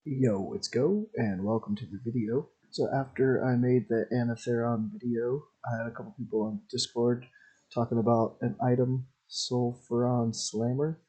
Yo, it's Go, and welcome to the video. So after I made the Anetheron video, I had a couple people on Discord talking about an item, Sulfuron Slammer,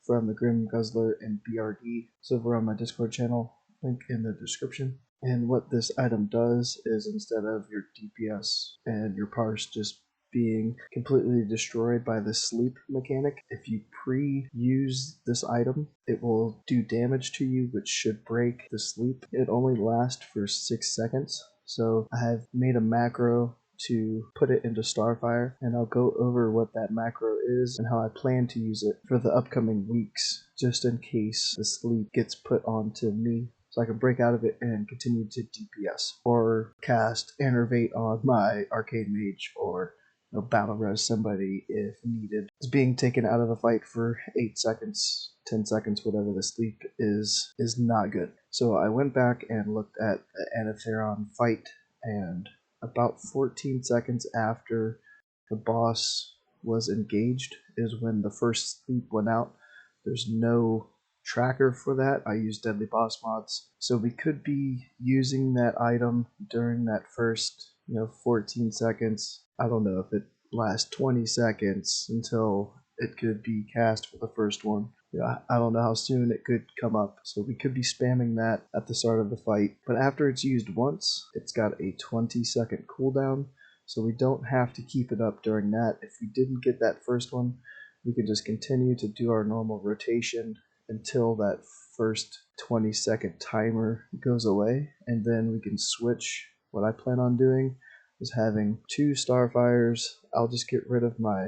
from the Grim Guzzler and BRD. So over on my Discord channel, link in the description. And what this item does is instead of your DPS and your parse just being completely destroyed by the sleep mechanic, if you pre-use this item, it will do damage to you, which should break the sleep. It only lasts for 6 seconds. So I have made a macro to put it into Starfire, and I'll go over what that macro is and how I plan to use it for the upcoming weeks, just in case the sleep gets put onto me, so I can break out of it and continue to DPS, or cast Enervate on my Arcade Mage, or battle res somebody if needed. It's being taken out of the fight for 8 seconds, 10 seconds, whatever the sleep is not good. So I went back and looked at the Anetheron fight, and about 14 seconds after the boss was engaged is when the first sleep went out. There's no tracker for that. I use deadly boss mods, so we could be using that item during that first 14 seconds. I don't know if it lasts 20 seconds until it could be cast for the first one. I don't know how soon it could come up, so we could be spamming that at the start of the fight. But after it's used once, it's got a 20-second cooldown, so we don't have to keep it up during that. If we didn't get that first one, we could just continue to do our normal rotation until that first 20-second timer goes away, and then we can switch. What I plan on doing is having 2 Starfires. I'll just get rid of my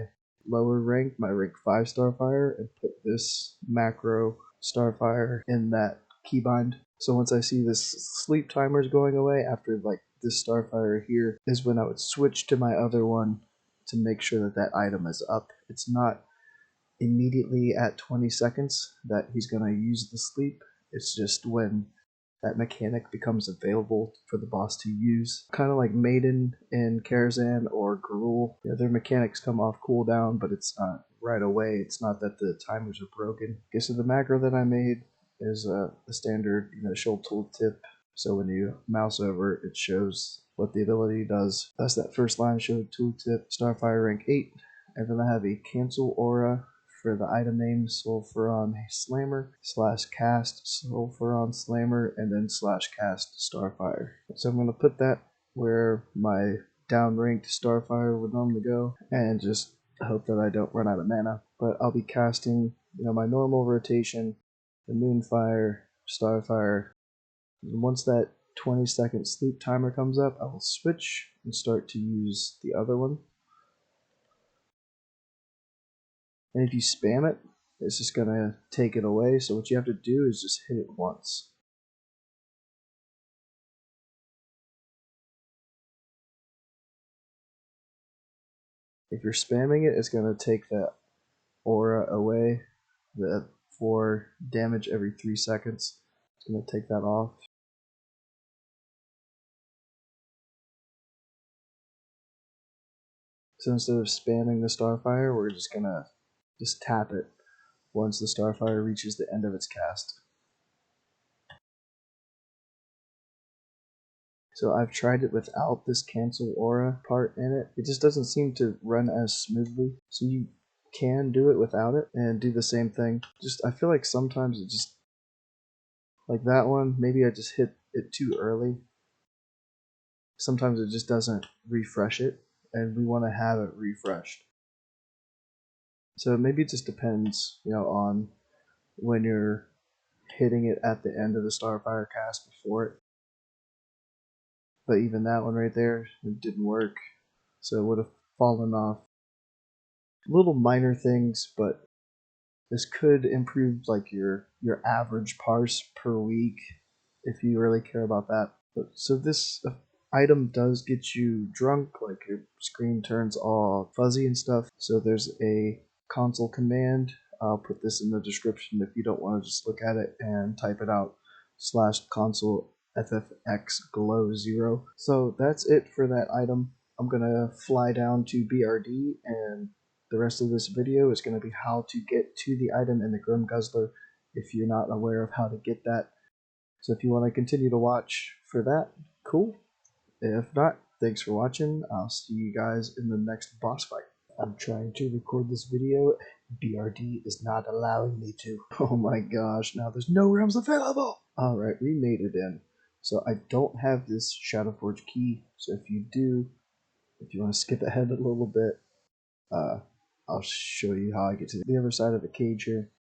lower rank, my rank 5 Starfire, and put this macro Starfire in that keybind. So once I see this sleep timer is going away, after like this Starfire here, is when I would switch to my other one to make sure that that item is up. It's not immediately at 20 seconds that he's going to use the sleep. It's just when that mechanic becomes available for the boss to use. Kind of like Maiden in Karazhan or Gruul. Their mechanics come off cooldown, but it's not right away. It's not that the timers are broken. Okay, so the macro that I made is the standard show tooltip. So when you mouse over, it shows what the ability does. That's that first line, show tooltip, Starfire rank 8. And then I have a cancelaura for the item name, Sulfuron Slammer, /cast Sulfuron Slammer, and then /cast Starfire. So I'm going to put that where my down-ranked Starfire would normally go, and just hope that I don't run out of mana. But I'll be casting, my normal rotation, the Moonfire, Starfire. And once that 20-second sleep timer comes up, I will switch and start to use the other one. And if you spam it, it's just going to take it away. So what you have to do is just hit it once. If you're spamming it, it's going to take that aura away, the 4 damage every 3 seconds. It's going to take that off. So instead of spamming the Starfire, we're just going to tap it once the Starfire reaches the end of its cast. So I've tried it without this cancelaura part in it. It just doesn't seem to run as smoothly. So you can do it without it and do the same thing. I feel like sometimes it just, like that one, maybe I just hit it too early. Sometimes it just doesn't refresh it, and we want to have it refreshed. So maybe it just depends, on when you're hitting it at the end of the Starfire cast before it. But even that one right there, it didn't work, so it would have fallen off. Little minor things, but this could improve like your average parse per week if you really care about that. So this item does get you drunk, like your screen turns all fuzzy and stuff. So there's a console command. I'll put this in the description if you don't want to just look at it and type it out. /console ffx glow 0. So that's it for that item. I'm gonna fly down to BRD, and the rest of this video is going to be how to get to the item in the Grim Guzzler if you're not aware of how to get that. So if you want to continue to watch for that, cool. If not, thanks for watching. I'll see you guys in the next boss fight. I'm trying to record this video. BRD is not allowing me to. Oh my gosh, now there's no realms available! Alright, we made it in. So I don't have this Shadowforge Key, so if you do, if you want to skip ahead a little bit, I'll show you how I get to the other side of the cage here.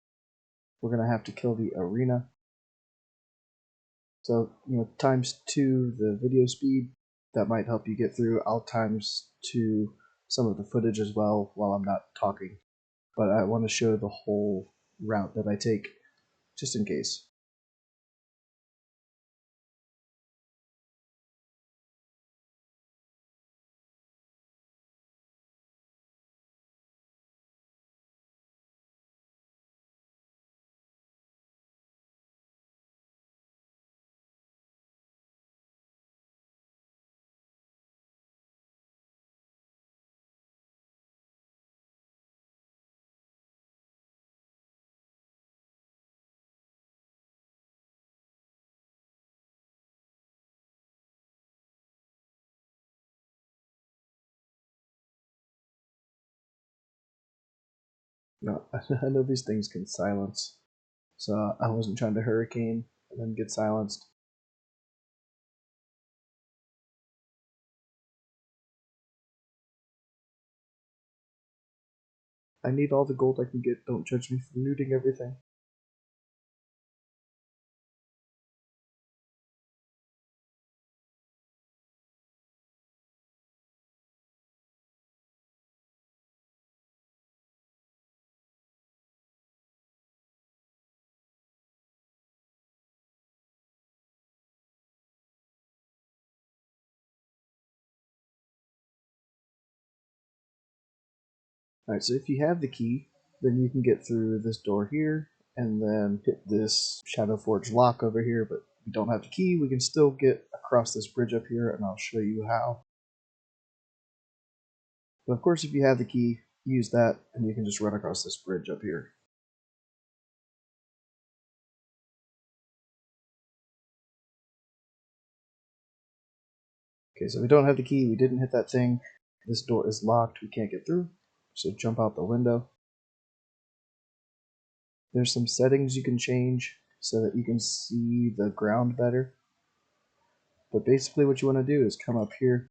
We're going to have to kill the arena. So, times 2 the video speed. That might help you get through. I'll times 2 some of the footage as well while I'm not talking. But I want to show the whole route that I take, just in case. No, I know these things can silence, so I wasn't trying to hurricane and then get silenced. I need all the gold I can get. Don't judge me for looting everything. Alright, so if you have the key, then you can get through this door here, and then hit this Shadowforge lock over here, but if we don't have the key, we can still get across this bridge up here, and I'll show you how. But of course, if you have the key, use that, and you can just run across this bridge up here. Okay, so we don't have the key, we didn't hit that thing. This door is locked, we can't get through, so jump out the window. There's some settings you can change so that you can see the ground better. But basically what you want to do is come up here,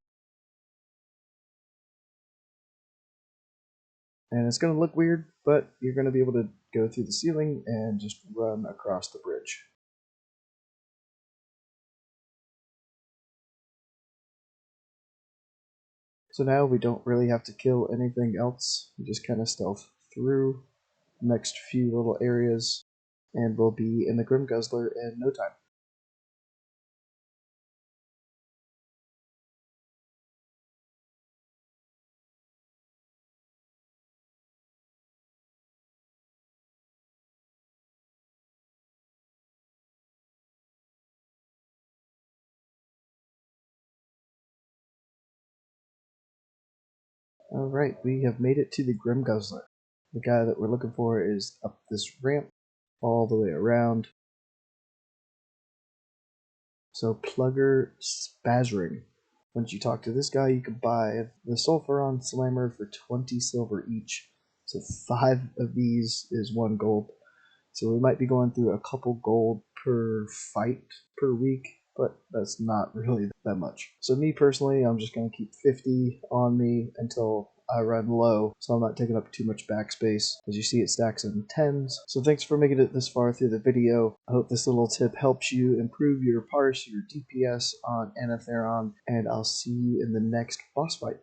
and it's going to look weird, but you're going to be able to go through the ceiling and just run across the bridge. So now we don't really have to kill anything else. We just kind of stealth through the next few little areas, and we'll be in the Grim Guzzler in no time. Alright, we have made it to the Grim Guzzler. The guy that we're looking for is up this ramp all the way around. So Plugger Spazzring. Once you talk to this guy, you can buy the Sulfuron Slammer for 20 silver each. So 5 of these is 1 gold. So we might be going through a couple gold per fight per week, but that's not really that much. So me personally, I'm just going to keep 50 on me until I run low, so I'm not taking up too much backspace. As you see, it stacks in 10s. So thanks for making it this far through the video. I hope this little tip helps you improve your parse, your DPS on Anetheron, and I'll see you in the next boss fight.